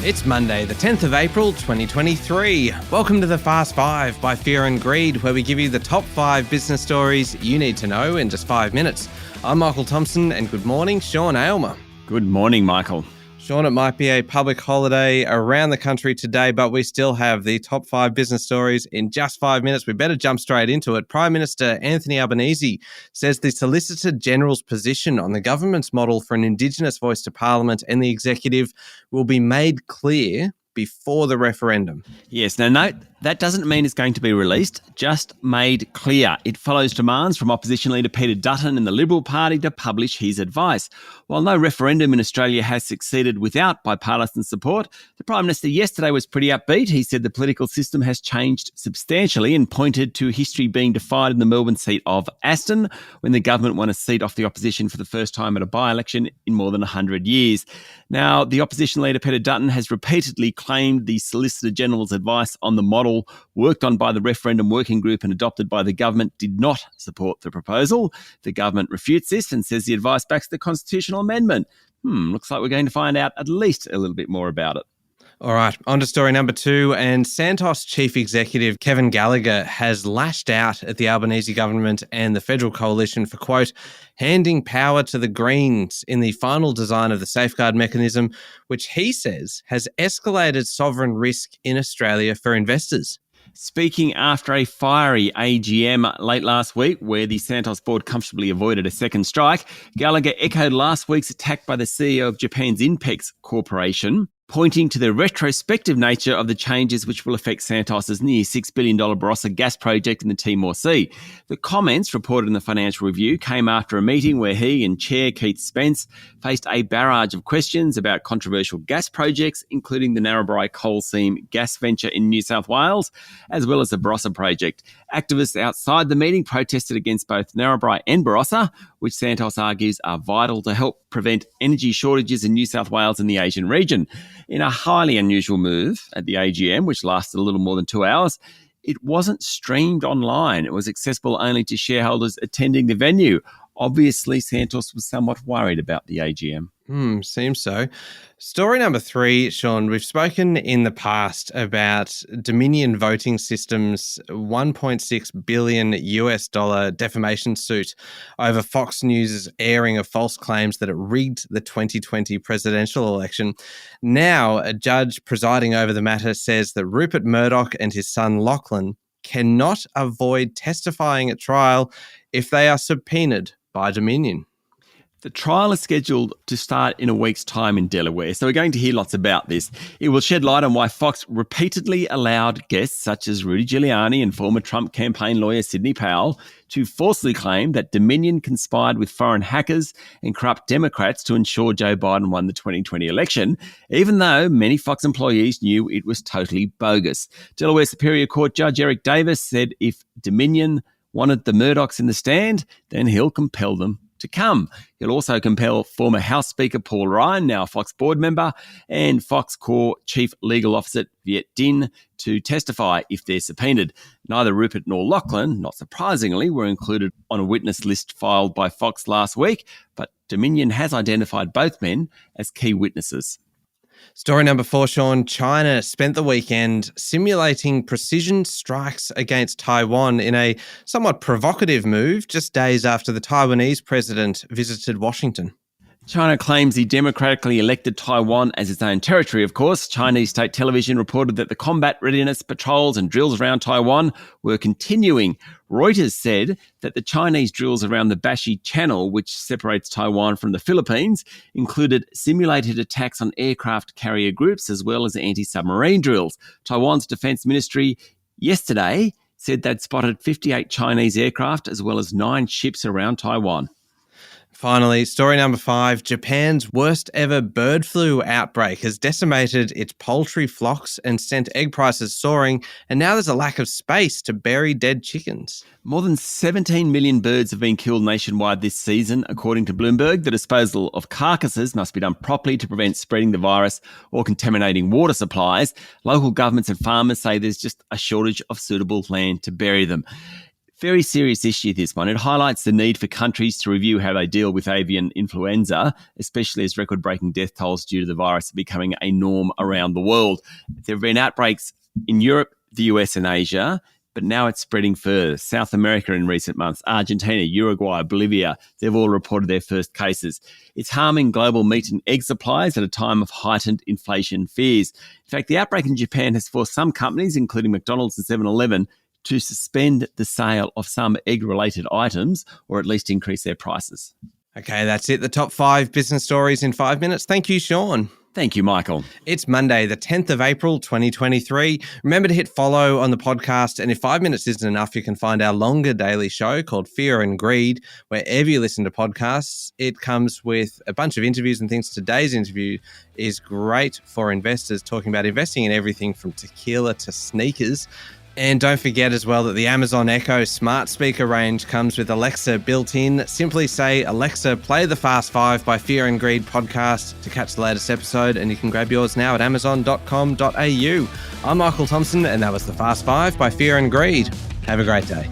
It's Monday, the 10th of April, 2023. Welcome to the Fast Five by Fear and Greed, where we give you the top 5 business stories you need to know in just 5 minutes. I'm Michael Thompson, and good morning, Sean Aylmer. Good morning, Michael. Sean, it might be a public holiday around the country today, but we still have the top 5 business stories in just 5 minutes. We better jump straight into it. Prime Minister Anthony Albanese says the Solicitor General's position on the government's model for an Indigenous voice to Parliament and the executive will be made clear before the referendum. Yes, now note, that doesn't mean it's going to be released, just made clear. It follows demands from opposition leader Peter Dutton and the Liberal Party to publish his advice. While no referendum in Australia has succeeded without bipartisan support, the Prime Minister yesterday was pretty upbeat. He said the political system has changed substantially and pointed to history being defied in the Melbourne seat of Aston, when the government won a seat off the opposition for the first time at a by-election in more than 100 years. Now, the opposition leader Peter Dutton has repeatedly claimed the Solicitor General's advice on the model worked on by the referendum working group and adopted by the government did not support the proposal. The government refutes this and says the advice backs the constitutional amendment. Looks like we're going to find out at least a little bit more about it. All right, on to story number 2. And Santos Chief Executive Kevin Gallagher has lashed out at the Albanese government and the federal coalition for, quote, handing power to the Greens in the final design of the safeguard mechanism, which he says has escalated sovereign risk in Australia for investors. Speaking after a fiery AGM late last week, where the Santos board comfortably avoided a second strike, Gallagher echoed last week's attack by the CEO of Japan's Inpex Corporation, pointing to the retrospective nature of the changes which will affect Santos's near $6 billion Barossa gas project in the Timor Sea. The comments reported in the Financial Review came after a meeting where he and Chair Keith Spence faced a barrage of questions about controversial gas projects, including the Narrabri coal seam gas venture in New South Wales, as well as the Barossa project. Activists outside the meeting protested against both Narrabri and Barossa, which Santos argues are vital to help prevent energy shortages in New South Wales and the Asian region. In a highly unusual move at the AGM, which lasted a little more than 2 hours, it wasn't streamed online. It was accessible only to shareholders attending the venue. Obviously, Santos was somewhat worried about the AGM. Seems so. Story number 3, Sean, we've spoken in the past about Dominion Voting Systems' $1.6 billion US defamation suit over Fox News' airing of false claims that it rigged the 2020 presidential election. Now, a judge presiding over the matter says that Rupert Murdoch and his son Lachlan cannot avoid testifying at trial if they are subpoenaed by Dominion. The trial is scheduled to start in a week's time in Delaware, so we're going to hear lots about this. It will shed light on why Fox repeatedly allowed guests such as Rudy Giuliani and former Trump campaign lawyer Sidney Powell to falsely claim that Dominion conspired with foreign hackers and corrupt Democrats to ensure Joe Biden won the 2020 election, even though many Fox employees knew it was totally bogus. Delaware Superior Court Judge Eric Davis said if Dominion wanted the Murdochs in the stand, then he'll compel them to come. He'll also compel former House Speaker Paul Ryan, now a Fox board member, and Fox Corp Chief Legal Officer Viet Din to testify if they're subpoenaed. Neither Rupert nor Lachlan, not surprisingly, were included on a witness list filed by Fox last week, but Dominion has identified both men as key witnesses. Story number 4, Sean. China spent the weekend simulating precision strikes against Taiwan in a somewhat provocative move just days after the Taiwanese president visited Washington. China claims the democratically elected Taiwan as its own territory, of course. Chinese state television reported that the combat readiness patrols and drills around Taiwan were continuing. Reuters said that the Chinese drills around the Bashi Channel, which separates Taiwan from the Philippines, included simulated attacks on aircraft carrier groups as well as anti-submarine drills. Taiwan's defense ministry yesterday said they'd spotted 58 Chinese aircraft as well as 9 ships around Taiwan. Finally, story number 5, Japan's worst ever bird flu outbreak has decimated its poultry flocks and sent egg prices soaring, and now there's a lack of space to bury dead chickens. More than 17 million birds have been killed nationwide this season, according to Bloomberg. The disposal of carcasses must be done properly to prevent spreading the virus or contaminating water supplies. Local governments and farmers say there's just a shortage of suitable land to bury them. Very serious issue, this one. It highlights the need for countries to review how they deal with avian influenza, especially as record-breaking death tolls due to the virus are becoming a norm around the world. There have been outbreaks in Europe, the US and Asia, but now it's spreading further. South America in recent months, Argentina, Uruguay, Bolivia, they've all reported their first cases. It's harming global meat and egg supplies at a time of heightened inflation fears. In fact, the outbreak in Japan has forced some companies, including McDonald's and 7-Eleven, to suspend the sale of some egg-related items or at least increase their prices. Okay, that's it. The top 5 business stories in 5 minutes. Thank you, Sean. Thank you, Michael. It's Monday, the 10th of April, 2023. Remember to hit follow on the podcast. And if 5 minutes isn't enough, you can find our longer daily show called Fear and Greed, wherever you listen to podcasts. It comes with a bunch of interviews and things. Today's interview is great for investors, talking about investing in everything from tequila to sneakers. And don't forget as well that the Amazon Echo smart speaker range comes with Alexa built in. Simply say, Alexa, play the Fast 5 by Fear and Greed podcast to catch the latest episode, and you can grab yours now at amazon.com.au. I'm Michael Thompson, and that was the Fast 5 by Fear and Greed. Have a great day.